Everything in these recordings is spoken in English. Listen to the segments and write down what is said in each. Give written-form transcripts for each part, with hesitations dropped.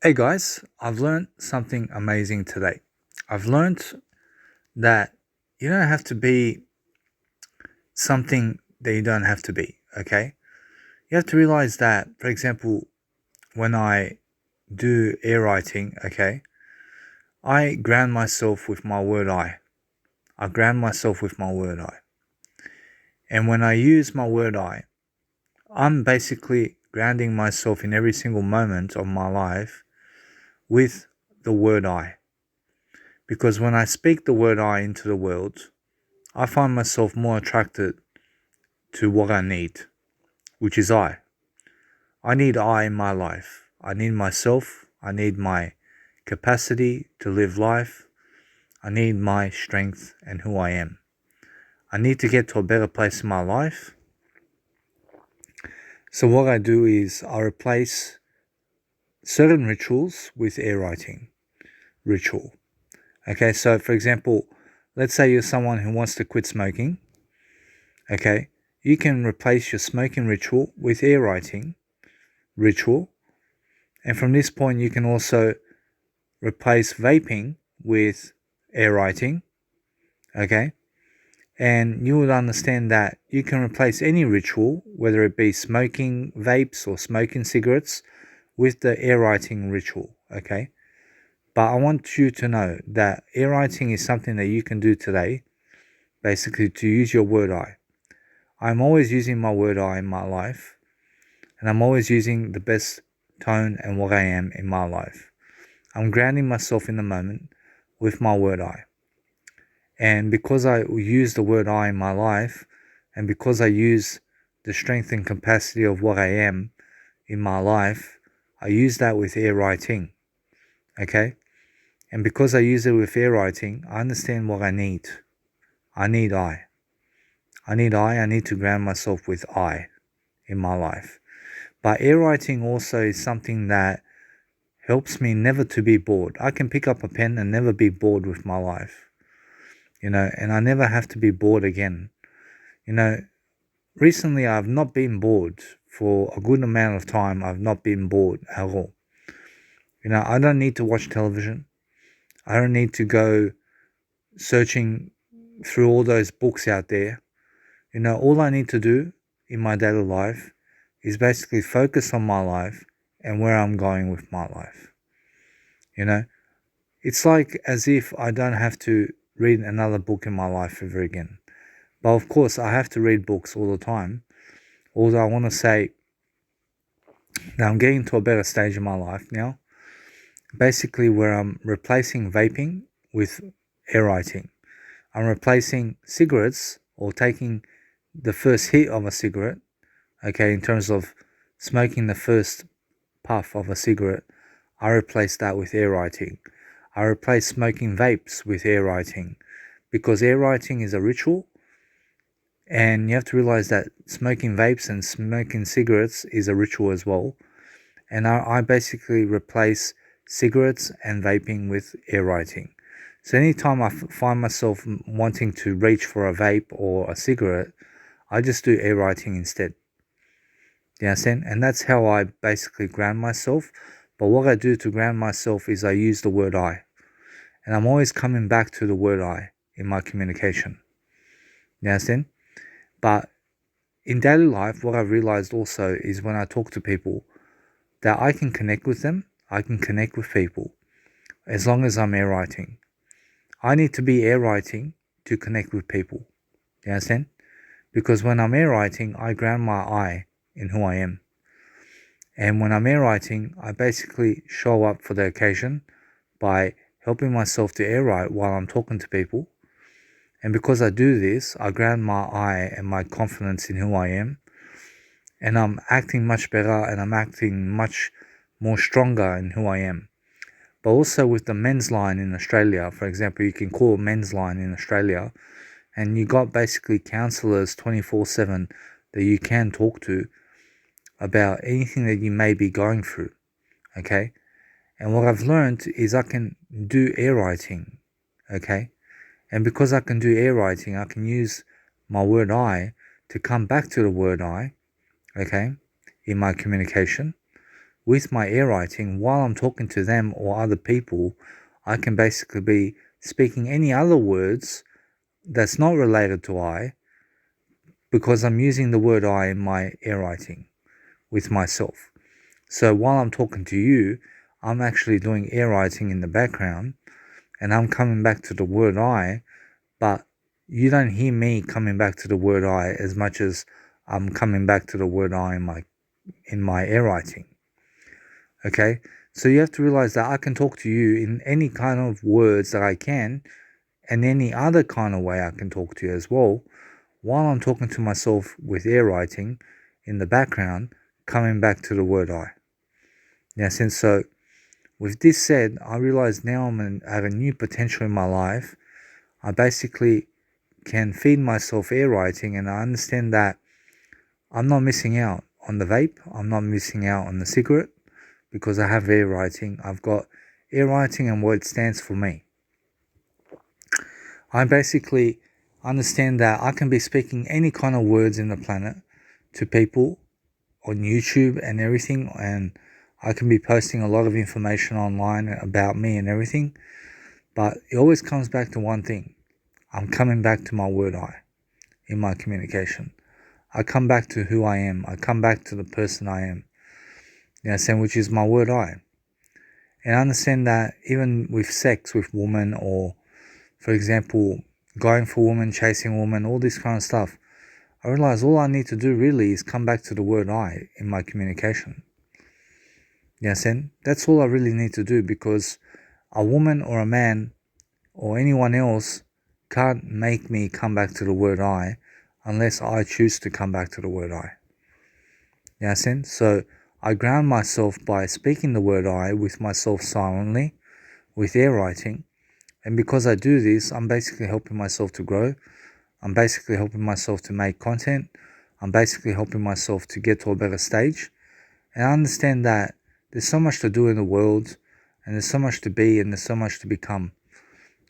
Hey guys, I've learned something amazing today. I've learned that you don't have to be something that you don't have to be, okay? You have to realize that, for example, when I do air writing, okay, I ground myself with my word I. I ground myself with my word I. And when I use my word I'm basically grounding myself in every single moment of my life with the word I. Because when I speak the word I into the world, I find myself more attracted to what I need, which is I. I need I in my life. I need myself. I need my capacity to live life. I need my strength and who I am. I need to get to a better place in my life. So what I do is I replace certain rituals with air writing ritual. Okay, so for example, let's say you're someone who wants to quit smoking. Okay, you can replace your smoking ritual with air writing ritual. And from this point, you can also replace vaping with air writing. Okay. And you would understand that you can replace any ritual, whether it be smoking vapes or smoking cigarettes, with the air writing ritual. Okay. But I want you to know that air writing is something that you can do today, basically to use your word I. I'm always using my word I in my life, and I'm always using the best tone and what I am in my life. I'm grounding myself in the moment with my word I. And because I use the word I in my life, and because I use the strength and capacity of what I am in my life, I use that with air writing. Okay? And because I use it with air writing, I understand what I need. I need I. I need I. I need to ground myself with I in my life. But air writing also is something that helps me never to be bored. I can pick up a pen and never be bored with my life, and I never have to be bored again. Recently I've not been bored for a good amount of time. I've not been bored at all. I don't need to watch television. I don't need to go searching through all those books out there. All I need to do in my daily life is basically focus on my life and where I'm going with my life. You know, It's like as if I don't have to read another book in my life ever again. But of course, I have to read books all the time. Although I want to say that I'm getting to a better stage in my life now, basically where I'm replacing vaping with air writing. I'm replacing cigarettes or taking the first hit of a cigarette, okay, in terms of smoking the first puff of a cigarette. I replace that with air writing. I replace smoking vapes with air writing because air writing is a ritual, and you have to realize that smoking vapes and smoking cigarettes is a ritual as well. And I basically replace cigarettes and vaping with air writing. So anytime I find myself wanting to reach for a vape or a cigarette, I just do air writing instead. You understand? And that's how I basically ground myself. But what I do to ground myself is I use the word I. And I'm always coming back to the word I in my communication. You understand? But in daily life, what I've realized also is when I talk to people, that I can connect with them, I can connect with people, as long as I'm air writing. I need to be air writing to connect with people. You understand? Because when I'm air writing, I ground my I in who I am. And when I'm air writing, I basically show up for the occasion by helping myself to air write while I'm talking to people. And because I do this, I ground my I and my confidence in who I am. And I'm acting much better and I'm acting much more stronger in who I am. But also with the men's line in Australia, for example, you can call men's line in Australia, and you got basically counselors 24/7 that you can talk to about anything that you may be going through. Okay? And what I've learned is I can do air writing. Okay? And because I can do air writing, I can use my word I to come back to the word I, okay, in my communication, with my air writing, while I'm talking to them or other people, I can basically be speaking any other words that's not related to I, because I'm using the word I in my air writing with myself. So while I'm talking to you, I'm actually doing air writing in the background, and I'm coming back to the word I, but you don't hear me coming back to the word I as much as I'm coming back to the word I in my air writing. Okay, so you have to realize that I can talk to you in any kind of words that I can, and any other kind of way I can talk to you as well, while I'm talking to myself with air writing in the background, coming back to the word I. Now, since so, with this said, I realize now at a new potential in my life. I basically can feed myself air writing, and I understand that I'm not missing out on the vape. I'm not missing out on the cigarette because I have air writing. I've got air writing and what it stands for me. I basically understand that I can be speaking any kind of words in the planet to people on YouTube and everything, and I can be posting a lot of information online about me and everything, but it always comes back to one thing. I'm coming back to my word I in my communication. I come back to who I am. I come back to the person I am. You know, which is my word I. And I understand that even with sex with women, or for example, going for women, chasing women, all this kind of stuff, I realize all I need to do really is come back to the word I in my communication. You understand? That's all I really need to do, because a woman or a man or anyone else can't make me come back to the word I unless I choose to come back to the word I. You understand? So I ground myself by speaking the word I with myself silently, with air writing. And because I do this, I'm basically helping myself to grow. I'm basically helping myself to make content. I'm basically helping myself to get to a better stage. And I understand that there's so much to do in the world, and there's so much to be, and there's so much to become,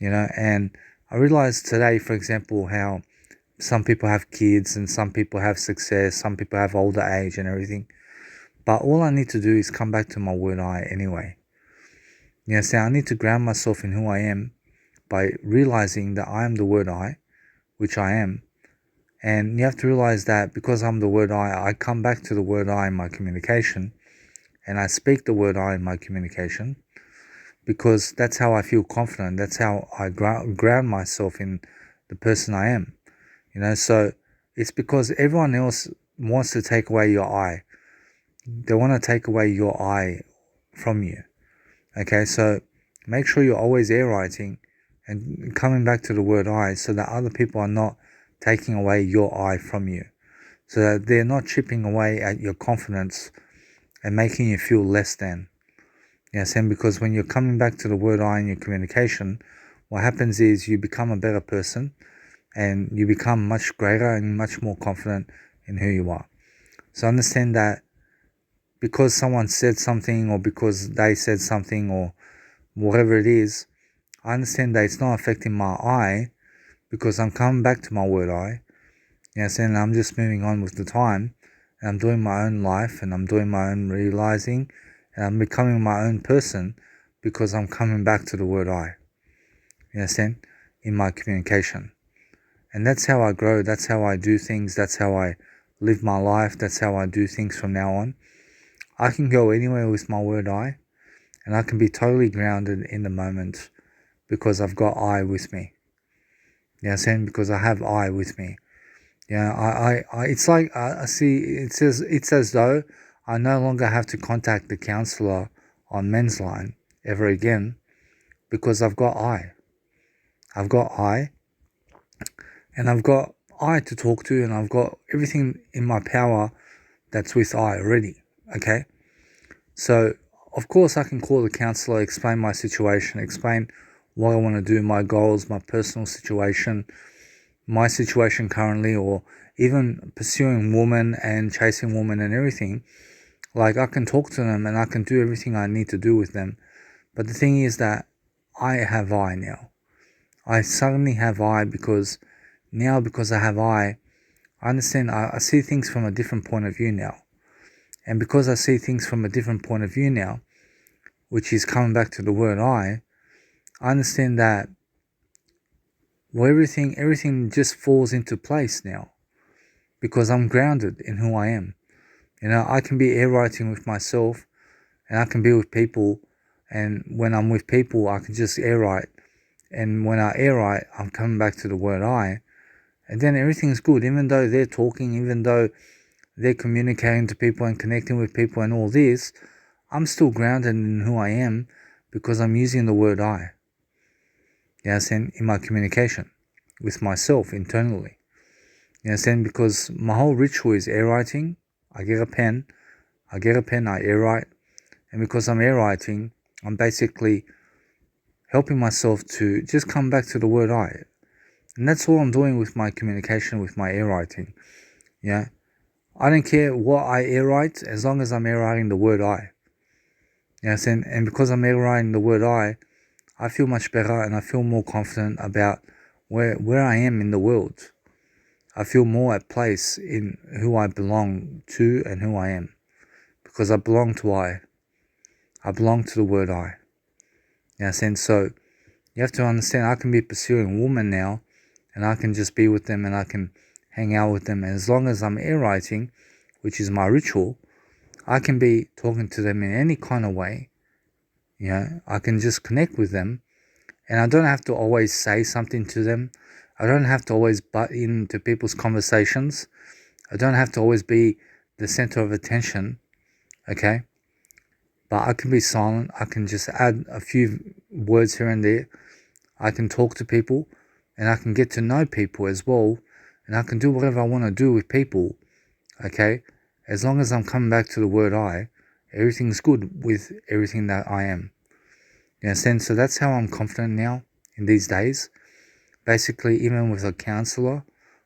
and I realized today, for example, how some people have kids and some people have success, some people have older age and everything. But all I need to do is come back to my word I anyway. So I need to ground myself in who I am by realizing that I am the word I, which I am. And you have to realize that because I'm the word I come back to the word I in my communication, and I speak the word I in my communication, because that's how I feel confident. That's how I ground myself in the person I am. So it's because everyone else wants to take away your I. They want to take away your I from you. Okay, so make sure you're always air writing and coming back to the word I, so that other people are not taking away your I from you. So that they're not chipping away at your confidence and making you feel less than. Because when you're coming back to the word I in your communication, what happens is you become a better person, and you become much greater and much more confident in who you are. So understand that because someone said something, or because they said something, or whatever it is, I understand that it's not affecting my I, because I'm coming back to my word I. And I'm just moving on with the time, and I'm doing my own life, and I'm doing my own realizing, and I'm becoming my own person, because I'm coming back to the word I. In my communication. And that's how I grow. That's how I do things. That's how I live my life. That's how I do things from now on. I can go anywhere with my word I, and I can be totally grounded in the moment, because I've got I with me. Because I have I with me. It's like I see. It's as though I no longer have to contact the counselor on Men's Line ever again, because I've got I. I've got I, and I've got I to talk to, and I've got everything in my power that's with I already. Okay, so of course I can call the counselor, explain my situation, explain what I want to do, my goals, my personal situation, my situation currently, or even pursuing women and chasing women and everything. Like, I can talk to them and I can do everything I need to do with them. But the thing is that I have I now. I suddenly have I, because I have I understand, I see things from a different point of view now. And because I see things from a different point of view now, which is coming back to the word I understand that everything just falls into place now because I'm grounded in who I am. I can be air writing with myself and I can be with people, and when I'm with people I can just air write, and when I air write I'm coming back to the word I, and then everything's good. Even though they're talking, even though they're communicating to people and connecting with people and all this, I'm still grounded in who I am because I'm using the word I. In my communication with myself internally. Because my whole ritual is air writing. I get a pen, I air write, and because I'm air writing, I'm basically helping myself to just come back to the word I. And that's all I'm doing with my communication, with my air writing. I don't care what I air write as long as I'm air writing the word I. And because I'm air writing the word I feel much better and I feel more confident about where I am in the world. I feel more at place in who I belong to and who I am. Because I belong to I. I belong to the word I. So you have to understand I can be pursuing a woman now and I can just be with them and I can hang out with them. And as long as I'm air writing, which is my ritual, I can be talking to them in any kind of way. I can just connect with them. And I don't have to always say something to them. I don't have to always butt into people's conversations. I don't have to always be the center of attention, okay? But I can be silent. I can just add a few words here and there. I can talk to people and I can get to know people as well. And I can do whatever I want to do with people, okay? As long as I'm coming back to the word I, everything's good with everything that I am. So that's how I'm confident now in these days. Basically, even with a counselor,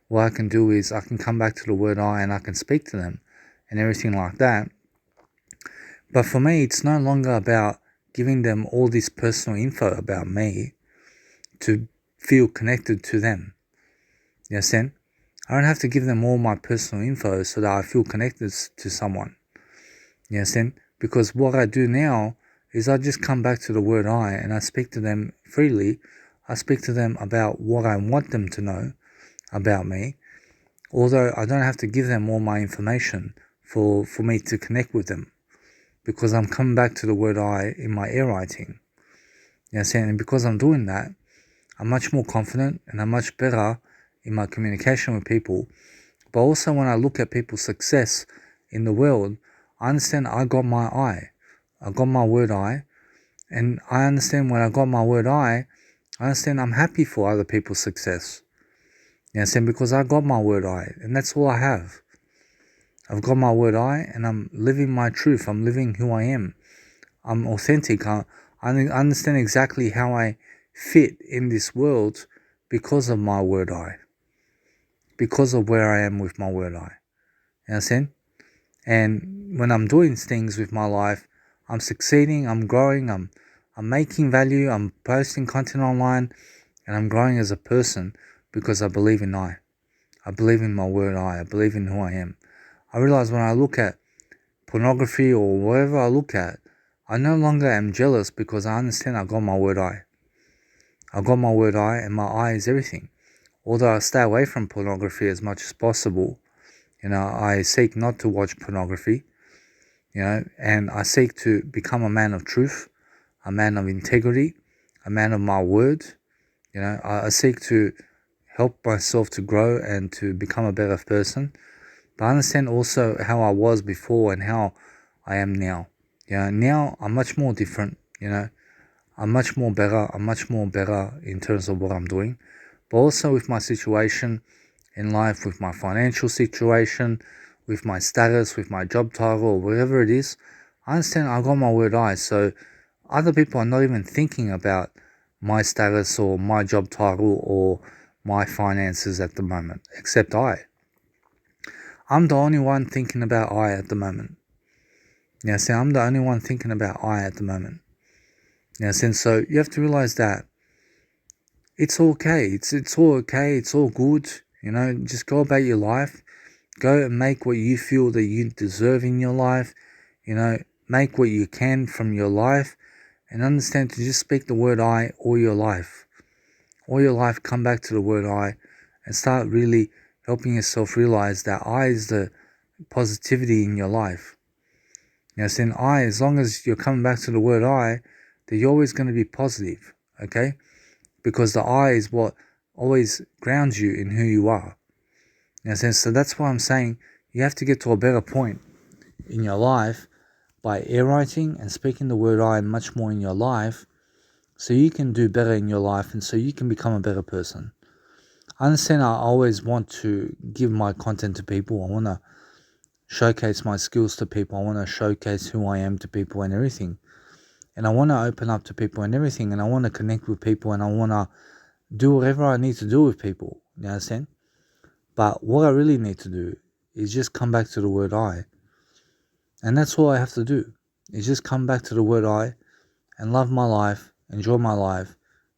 what I can do is I can come back to the word I and I can speak to them and everything like that. But for me, it's no longer about giving them all this personal info about me to feel connected to them. You understand? I don't have to give them all my personal info so that I feel connected to someone. You understand? Because what I do now is I just come back to the word I and I speak to them freely. I speak to them about what I want them to know about me, although I don't have to give them all my information for me to connect with them, because I'm coming back to the word I in my air writing. And because I'm doing that, I'm much more confident and I'm much better in my communication with people. But also when I look at people's success in the world, I understand I got my I. I got my word I. And I understand when I got my word I understand I'm happy for other people's success. Because I got my word I. And that's all I have. I've got my word I and I'm living my truth. I'm living who I am. I'm authentic. I understand exactly how I fit in this world because of my word I. Because of where I am with my word I. You understand? And when I'm doing things with my life, I'm succeeding, I'm growing, I'm making value, I'm posting content online, and I'm growing as a person because I believe in I. I believe in my word I believe in who I am. I realize when I look at pornography or whatever I look at, I no longer am jealous because I understand I got my word I. I got my word I and my I is everything. Although I stay away from pornography as much as possible, I seek not to watch pornography, and I seek to become a man of truth, a man of integrity, a man of my word. I seek to help myself to grow and to become a better person. But I understand also how I was before and how I am now. Now I'm much more different, I'm much more better. I'm much more better in terms of what I'm doing. But also with my situation in life, with my financial situation, with my status, with my job title, or whatever it is, I understand I got my word I. So other people are not even thinking about my status or my job title or my finances at the moment, except I. I'm the only one thinking about I at the moment. I'm the only one thinking about I at the moment. So you have to realize that it's okay. It's all okay. It's all good. Just go about your life. Go and make what you feel that you deserve in your life. Make what you can from your life, and understand to just speak the word I all your life. All your life, come back to the word I and start really helping yourself realize that I is the positivity in your life. Saying I, as long as you're coming back to the word I, that you're always going to be positive, okay? Because the I is what always grounds you in who you are. So that's why I'm saying you have to get to a better point in your life by air writing and speaking the word I much more in your life, so you can do better in your life and so you can become a better person. I understand I always want to give my content to people. I want to showcase my skills to people. I want to showcase who I am to people and everything. And I want to open up to people and everything. And I want to connect with people. And I want to do whatever I need to do with people. You understand? But what I really need to do is just come back to the word I. And that's all I have to do. Is just come back to the word I and love my life, enjoy my life,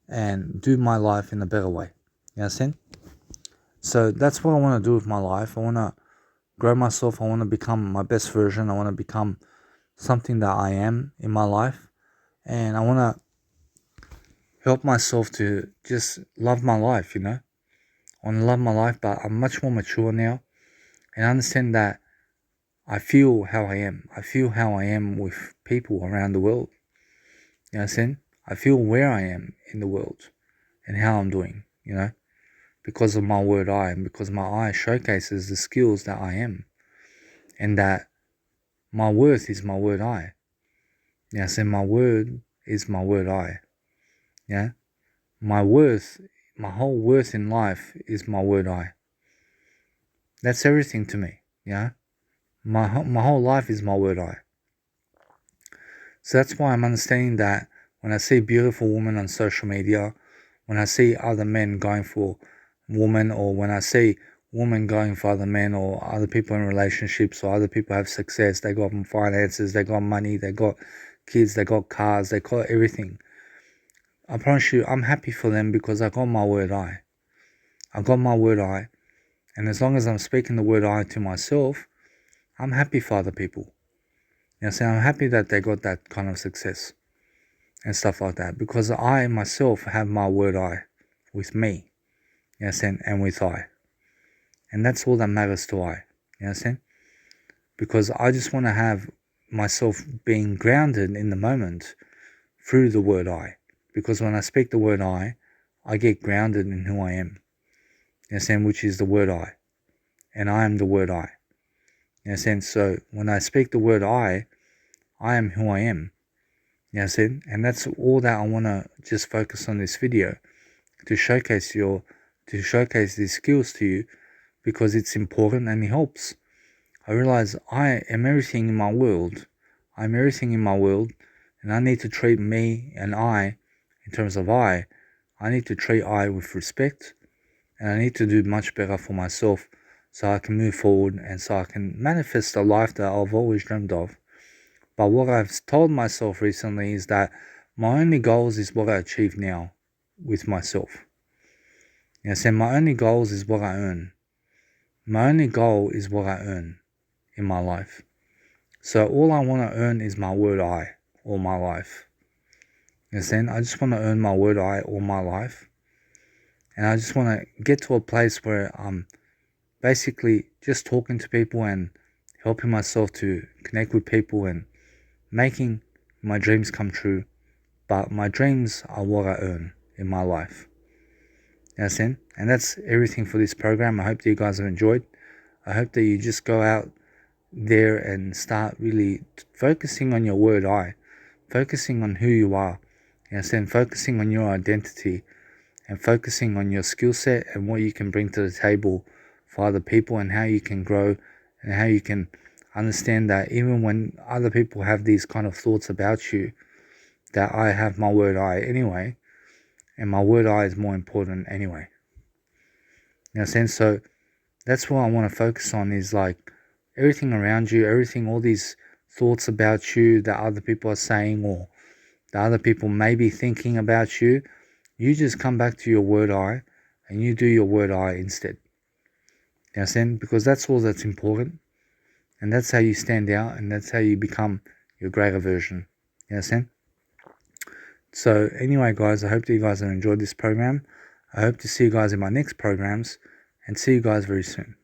and do my life in a better way. You understand? So that's what I want to do with my life. I want to grow myself. I want to become my best version. I want to become something that I am in my life. And I want to help myself to just love my life, I want to love my life, but I'm much more mature now. And I understand that I feel how I am. I feel how I am with people around the world. You know what I'm saying? I feel where I am in the world and how I'm doing, because of my word I, and because my I showcases the skills that I am, and that my worth is my word I. My word is my word I. Yeah. My worth, my whole worth in life is my word I. That's everything to me. Yeah. My whole life is my word I. So that's why I'm understanding that when I see beautiful women on social media, when I see other men going for women, or when I see women going for other men, or other people in relationships, or other people have success, they got finances, they got money, they got kids, they got cars, they got everything. I promise you, I'm happy for them because I got my word I. I got my word I. And as long as I'm speaking the word I to myself, I'm happy for other people. I'm happy that they got that kind of success and stuff like that, because I myself have my word I with me, and with I. And that's all that matters to I, because I just want to have myself being grounded in the moment through the word I. Because when I speak the word I get grounded in who I am, which is the word I. And I am the word I. So when I speak the word I am who I am. And that's all that I want to just focus on this video, to showcase these skills to you, because it's important and it helps. I realize I am everything in my world. I'm everything in my world, and I need to treat me and I, in terms of I need to treat I with respect, and I need to do much better for myself so I can move forward and so I can manifest the life that I've always dreamed of. But what I've told myself recently is that my only goals is what I achieve now with myself. My only goals is what I earn. My only goal is what I earn in my life. So all I want to earn is my word I all my life. I just want to earn my word I all my life. And I just want to get to a place where I'm basically just talking to people and helping myself to connect with people and making my dreams come true. But my dreams are what I earn in my life. And that's everything for this program. I hope that you guys have enjoyed. I hope that you just go out there and start really focusing on your word I, focusing on who you are, focusing on your identity, and focusing on your skill set and what you can bring to the table for other people, and how you can grow, and how you can understand that even when other people have these kind of thoughts about you, that I have my word I anyway, and my word I is more important anyway. So that's what I want to focus on, is like everything around you, all these thoughts about you that other people are saying, or that other people may be thinking about you. You just come back to your word I, and you do your word I instead. You understand? Because that's all that's important. And that's how you stand out, and that's how you become your greater version. You understand? So anyway, guys, I hope that you guys have enjoyed this program. I hope to see you guys in my next programs, and see you guys very soon.